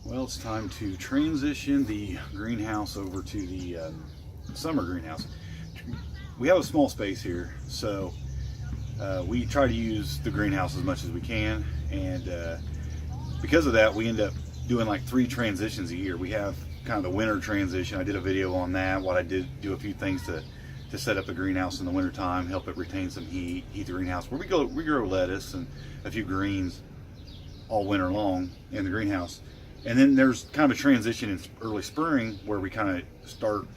Well, it's time to transition the greenhouse over to the summer greenhouse. We have a small space here, so we try to use the greenhouse as much as we can, and because of that, we end up doing like 3 transitions a year. We have kind of the winter transition. I did a video on that. What I did do a few things to set up the greenhouse in the winter time, help it retain some heat the greenhouse. Where we grow lettuce and a few greens all winter long in the greenhouse. And then there's kind of a transition in early spring where we kind of start,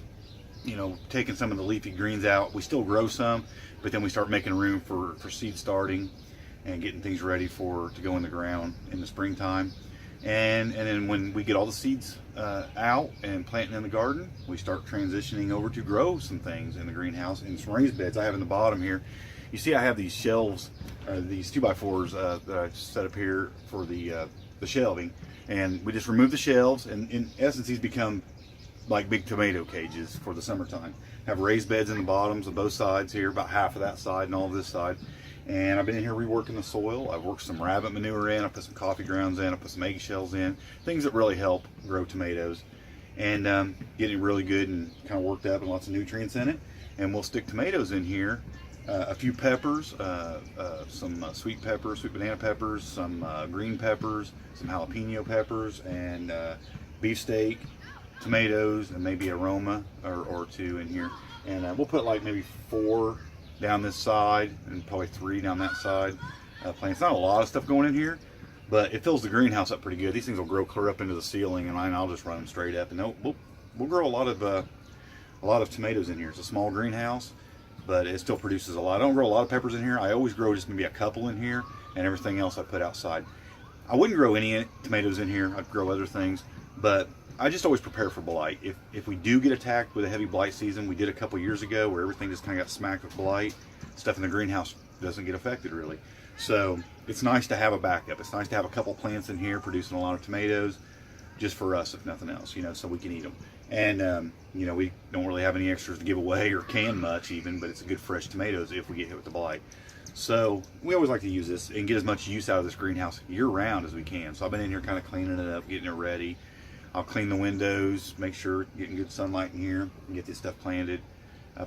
taking some of the leafy greens out. We still grow some, but then we start making room for seed starting and getting things ready to go in the ground in the springtime. And then when we get all the seeds out and planting in the garden, we start transitioning over to grow some things in the greenhouse in some raised beds I have in the bottom here. You see I have these shelves, these 2x4s that I set up here for the shelving. And we just remove the shelves, and in essence these become like big tomato cages for the summertime. Have raised beds in the bottoms of both sides here, about half of that side and all of this side. And I've been in here reworking the soil. I've worked some rabbit manure in, I put some coffee grounds in, I put some eggshells in, things that really help grow tomatoes. And getting really good and kind of worked up and lots of nutrients in it. And we'll stick tomatoes in here, a few peppers, some sweet peppers, sweet banana peppers, some green peppers, some jalapeno peppers, and beefsteak, tomatoes, and maybe aroma or 2 in here. And we'll put like maybe 4 down this side and probably 3 down that side. Plants. Not a lot of stuff going in here, but it fills the greenhouse up pretty good. These things will grow clear up into the ceiling, and I'll just run them straight up. And we'll grow a lot of tomatoes in here. It's a small greenhouse, but it still produces a lot. I don't grow a lot of peppers in here. I always grow just maybe a couple in here, and everything else I put outside. I wouldn't grow any tomatoes in here. I'd grow other things, but I just always prepare for blight. If we do get attacked with a heavy blight season, we did a couple years ago where everything just kind of got smacked with blight, stuff in the greenhouse doesn't get affected really. So it's nice to have a backup. It's nice to have a couple plants in here producing a lot of tomatoes, just for us if nothing else, so we can eat them. And we don't really have any extras to give away or can much even, but it's a good fresh tomatoes if we get hit with the blight. So we always like to use this and get as much use out of this greenhouse year round as we can. So I've been in here kind of cleaning it up, getting it ready. I'll clean the windows, make sure getting good sunlight in here, and get this stuff planted.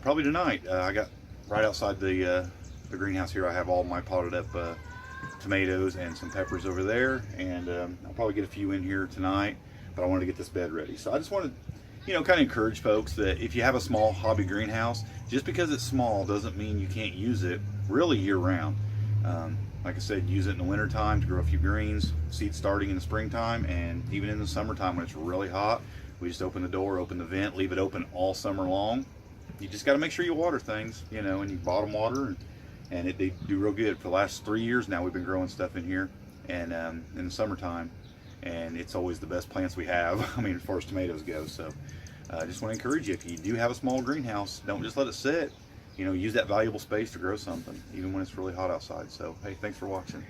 Probably tonight. I got right outside the greenhouse here. I have all my potted up tomatoes and some peppers over there, and I'll probably get a few in here tonight. But I wanted to get this bed ready. So I just wanted, kind of encourage folks that if you have a small hobby greenhouse, just because it's small doesn't mean you can't use it really year round. Like I said, use it in the winter time to grow a few greens, seed starting in the springtime, and even in the summertime when it's really hot, we just open the door, open the vent, leave it open all summer long. You just got to make sure you water things, and you bottom water, and they do real good. For the last 3 years now, we've been growing stuff in here, and in the summertime, and it's always the best plants we have. As far as tomatoes go. So I just want to encourage you, if you do have a small greenhouse, don't just let it sit. Use that valuable space to grow something, even when it's really hot outside. So, hey, thanks for watching.